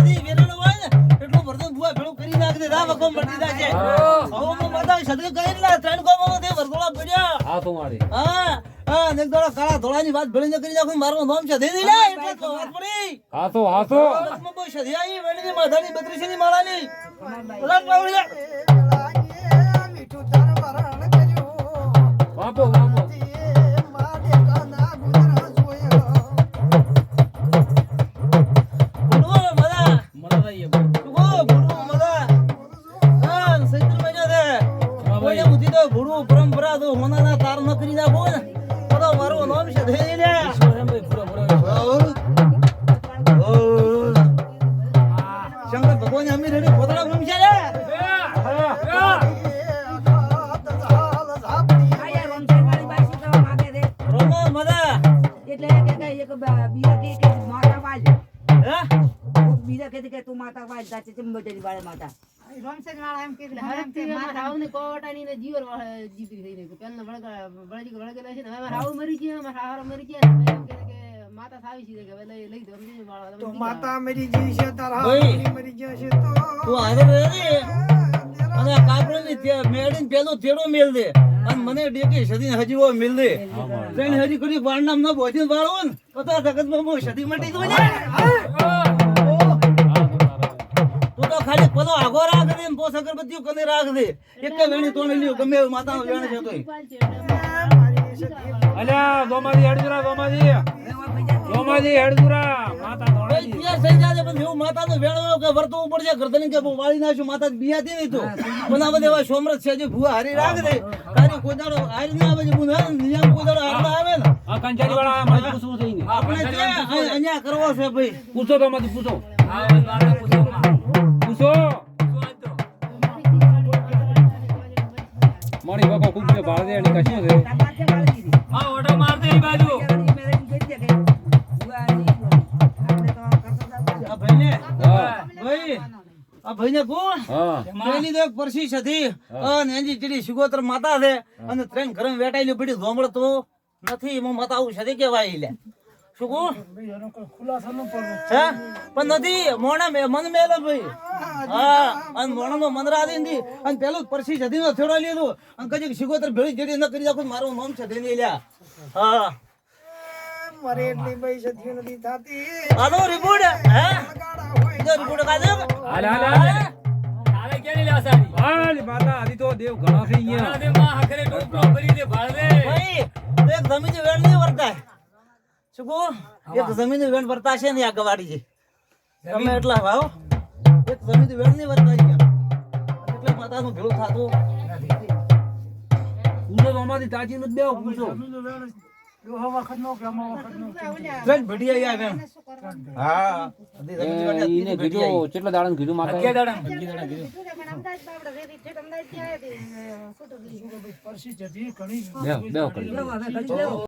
બધી વેરણો હોય ને એટલું ભરતો બુઆ ભેળું કરી નાખ દે રા વગમ મટી જાય હવે હું માતા સદકે કરી લા ત્રણ કોમો તે વરદોળા પડ્યા હા તો મારી હા હા ને દોડા કાળા ધોળાની વાત ભેળીને કરી નાખું મારું નામ છે દે દે લે એટલે તો વાત પડી હા તો બસમાં બહુ સધિયાઈ વેણની માથાની 32 ની માળાની ઓલા પાવડિયા મીઠું તાર વરણ કર્યું વાપો વાપો પરંપરા તો હોનાના તાર ન કરી નાખો ને તો મારું નામ છે દે લે શંકર ભગવાન અમી રેડી પોતળા ભૂમ છે લે રોમો મદા એટલે એક બીજા કે માતા વાજ હે બીજા કે તું માતા વાજ જાચે ચંબટેરી વાળે માતા રોમસેન વાળા એમ કે રાવની કોટાની ને જીવર જીતી થઈ રહી પેલનો બળજી વળગેલા છે ને હવે રાવ મરી ગયા મારા હારો મરી ગયા ને એમ કે માતા થાવી છે કે લઈ લઈ દો સમજી વાળા તો માતા મરી ગઈ છે તારા ઓય. મરી ગયા છે તો તું આગળ રહે અને કાકડની મેડીન પેલો તેડો મેલ દે અને મને ડેકી સદી હજી વો મેલ દે ત્રણ હજી કરી વાળનામ ન બોધી વાળો ને પતા જગતમાં બહુ સદી મટી દો ને તું તો ખાલી પલો આગો રાખ દે ને પોસ અગરબત્તીઓ કને રાખ દે એક વેણી તોડી લ્યો ગમે એવું માતાનો વેણ છે તોય અલ્યા દોમાજી હેડજુરા દોમાજી હેડજુરા માતા ભાઈ ધોળાજી તૈયાર થઈ જાજે પણ એવું માતાનો વેણ કે વર્તવું પડશે ગરદન કે વાળી નાખ્યું માતા બિયાતી નહીં તો પણ આ બધા એવા સોમરથ છે જે ભૂવા હારી રાખ દે તારી કોદાડો હારી ના આવે છે બુન નિયમ કોદાડો હારવા આવે ને આ કંચારી વાળા મારી પૂછવું થઈ ને આપણે તે અહીંયા કરવો છે ભાઈ પૂછો તો મારી પૂછો પૂછો મારી બાપા ખૂબ જે ભાળ દે એની કશું છે હા ઓટો માર દે ઈ બાજુ આ ભાઈને હા ભાઈ આ ભાઈને કોણ હા પેલી દેખ પરસી સધી અને એની ચીડી સુગોત્ર માતા છે અને ત્રણ ઘરમ વેટાયેલી પડી ધોમળ તો નથી એમાં માતા આવું સધી કહેવાય લે શું કહું હે પણ નથી મોણા મન મેલે ભાઈ હા અને મોણાનો મન રાધી નથી અને પેલું પરસી સધીનો થેડો લીધો અને કદી સુગોત્ર ભેળી જેડી ન કરી નાખું મારું નામ છે દેની લ્યા હા મરે એટલી ભાઈ સધી નથી થાતી આનો રિપોર્ટ હે જો રિપોર્ટ કાઢે હાલ હાલ હાલ તારે કેની લાસારી હાલ માતા આદી તો દેવ ઘણા થઈ ગયા દેવ માં હકરે ટોપલો ભરી દે ભાળ દે ભાઈ એક જમીન વેણ નહીં વર્તાય શું કહું એક જમીન વેણ વર્તા છે ને આ ગવાડી છે તમે એટલા ભાવ એક જમીન વેણ નહીં વર્તાય એટલે માતાનું ભેળું થાતું પૂછો તો અમારી તાજી નું દેવ પૂછો ટ્રેન ભડિયા આયા વેણ હા ઈને કીધું કેટલા દાડા કીધું માતા કે દાડા પરસી જતી ઘણી બેવ કરી